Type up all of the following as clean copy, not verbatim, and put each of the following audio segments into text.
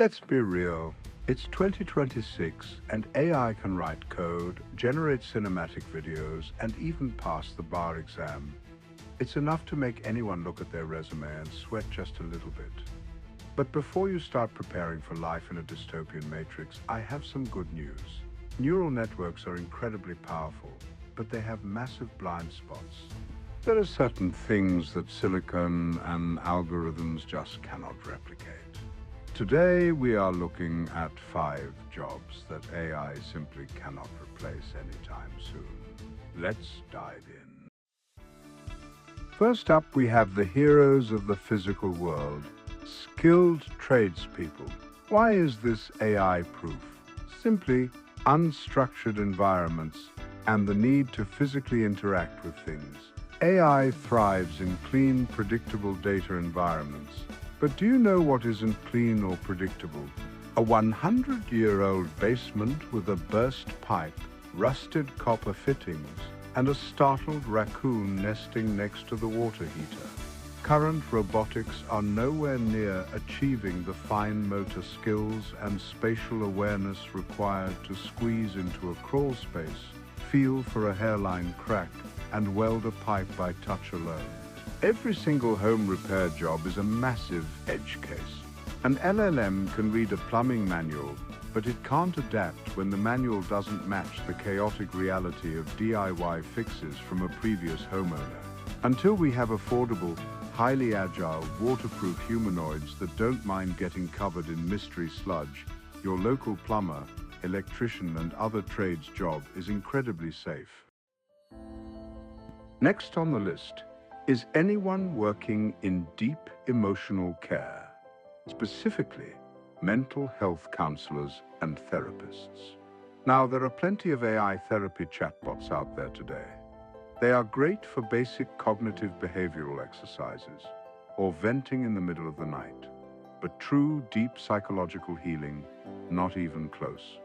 Let's be real. It's 2026 and AI can write code, generate cinematic videos, and even pass the bar exam. It's enough to make anyone look at their resume and sweat just a little bit. But before you start preparing for life in a dystopian matrix, I have some good news. Neural networks are incredibly powerful, but they have massive blind spots. There are certain things that silicon and algorithms just cannot replicate. Today, we are looking at 5 jobs that AI simply cannot replace anytime soon. Let's dive in. First up, we have the heroes of the physical world, skilled tradespeople. Why is this AI-proof? Simply, unstructured environments and the need to physically interact with things. AI thrives in clean, predictable data environments. But do you know what isn't clean or predictable? A 100-year-old basement with a burst pipe, rusted copper fittings, and a startled raccoon nesting next to the water heater. Current robotics are nowhere near achieving the fine motor skills and spatial awareness required to squeeze into a crawl space, feel for a hairline crack, and weld a pipe by touch alone. Every single home repair job is a massive edge case. An LLM can read a plumbing manual, but it can't adapt when the manual doesn't match the chaotic reality of DIY fixes from a previous homeowner. Until we have affordable, highly agile, waterproof humanoids that don't mind getting covered in mystery sludge, your local plumber, electrician, and other trades job is incredibly safe. Next on the list is anyone working in deep emotional care, specifically mental health counselors and therapists. Now, there are plenty of AI therapy chatbots out there today. They are great for basic cognitive behavioral exercises or venting in the middle of the night, but true deep psychological healing, not even close.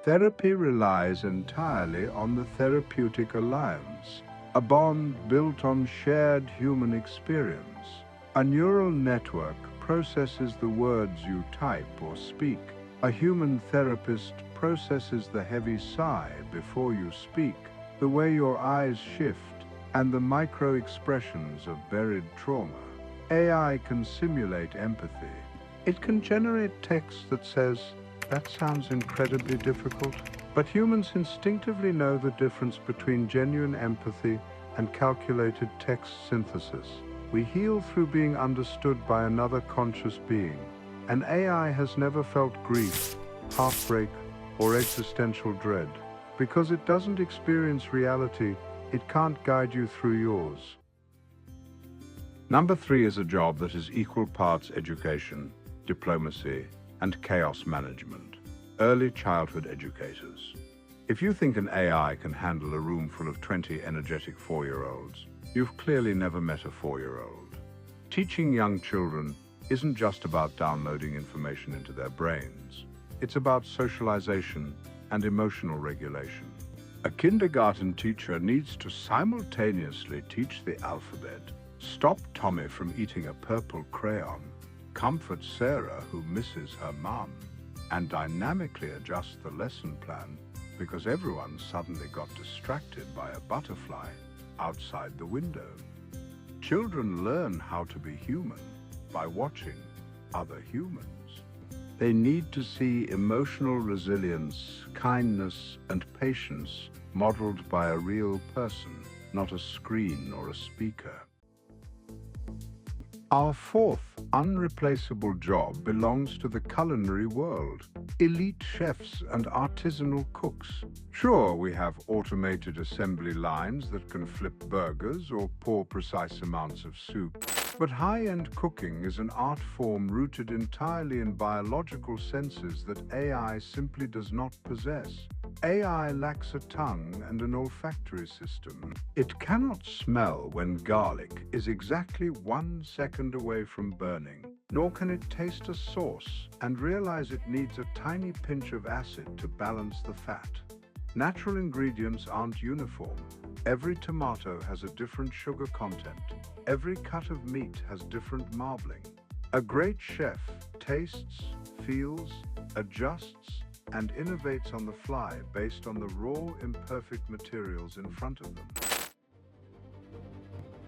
Therapy relies entirely on the therapeutic alliance, a bond built on shared human experience. A neural network processes the words you type or speak. A human therapist processes the heavy sigh before you speak, the way your eyes shift, and the micro-expressions of buried trauma. AI can simulate empathy. It can generate text that says, "That sounds incredibly difficult." But humans instinctively know the difference between genuine empathy and calculated text synthesis. We heal through being understood by another conscious being. An AI has never felt grief, heartbreak, or existential dread. Because it doesn't experience reality, it can't guide you through yours. Number 3 is a job that is equal parts education, diplomacy, and chaos management. Early childhood educators. If you think an AI can handle a room full of 20 energetic 4-year-olds, you've clearly never met a 4-year-old. Teaching young children isn't just about downloading information into their brains. It's about socialization and emotional regulation. A kindergarten teacher needs to simultaneously teach the alphabet, stop Tommy from eating a purple crayon, comfort Sarah who misses her mum, and dynamically adjust the lesson plan because everyone suddenly got distracted by a butterfly outside the window. Children learn how to be human by watching other humans. They need to see emotional resilience, kindness, and patience modeled by a real person, not a screen or a speaker. Our 4th unreplaceable job belongs to the culinary world. Elite chefs and artisanal cooks. Sure, we have automated assembly lines that can flip burgers or pour precise amounts of soup. But high-end cooking is an art form rooted entirely in biological senses that AI simply does not possess. AI lacks a tongue and an olfactory system. It cannot smell when garlic is exactly 1 second away from burning, nor can it taste a sauce and realize it needs a tiny pinch of acid to balance the fat. Natural ingredients aren't uniform. Every tomato has a different sugar content. Every cut of meat has different marbling. A great chef tastes, feels, adjusts, and innovates on the fly based on the raw, imperfect materials in front of them.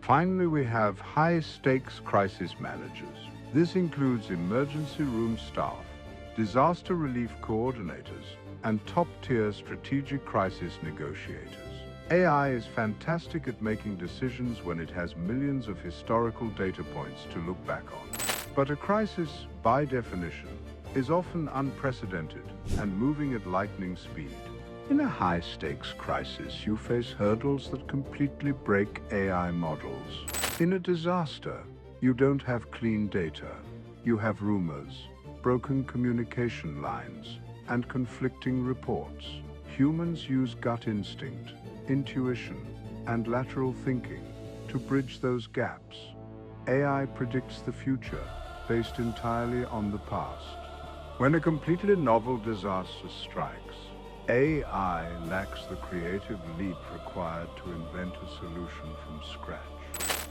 Finally, we have high-stakes crisis managers. This includes emergency room staff, disaster relief coordinators, and top-tier strategic crisis negotiators. AI is fantastic at making decisions when it has millions of historical data points to look back on. But a crisis, by definition, is often unprecedented and moving at lightning speed. In a high-stakes crisis, you face hurdles that completely break AI models. In a disaster, you don't have clean data. You have rumors, broken communication lines, and conflicting reports. Humans use gut instinct, intuition, and lateral thinking to bridge those gaps. AI predicts the future based entirely on the past. When a completely novel disaster strikes, AI lacks the creative leap required to invent a solution from scratch.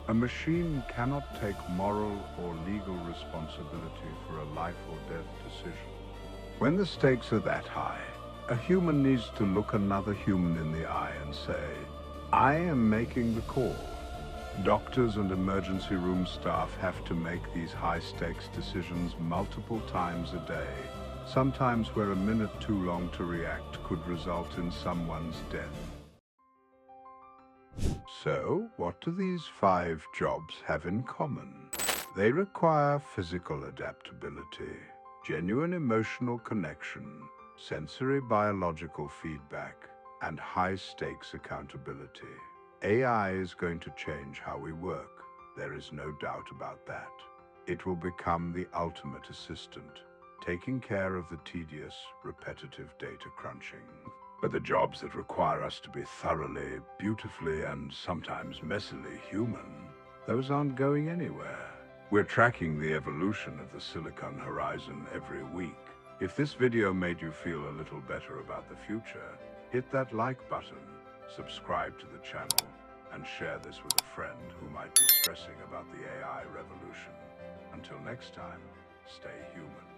A machine cannot take moral or legal responsibility for a life or death decision. When the stakes are that high, a human needs to look another human in the eye and say, "I am making the call." Doctors and emergency room staff have to make these high-stakes decisions multiple times a day, sometimes where a minute too long to react could result in someone's death. So, what do these 5 jobs have in common? They require physical adaptability, genuine emotional connection, sensory biological feedback, and high-stakes accountability. AI is going to change how we work. There is no doubt about that. It will become the ultimate assistant, taking care of the tedious, repetitive data crunching. But the jobs that require us to be thoroughly, beautifully, and sometimes messily human, those aren't going anywhere. We're tracking the evolution of the Silicon Horizon every week. If this video made you feel a little better about the future, hit that like button, subscribe to the channel, and share this with a friend who might be stressing about the AI revolution. Until next time, stay human.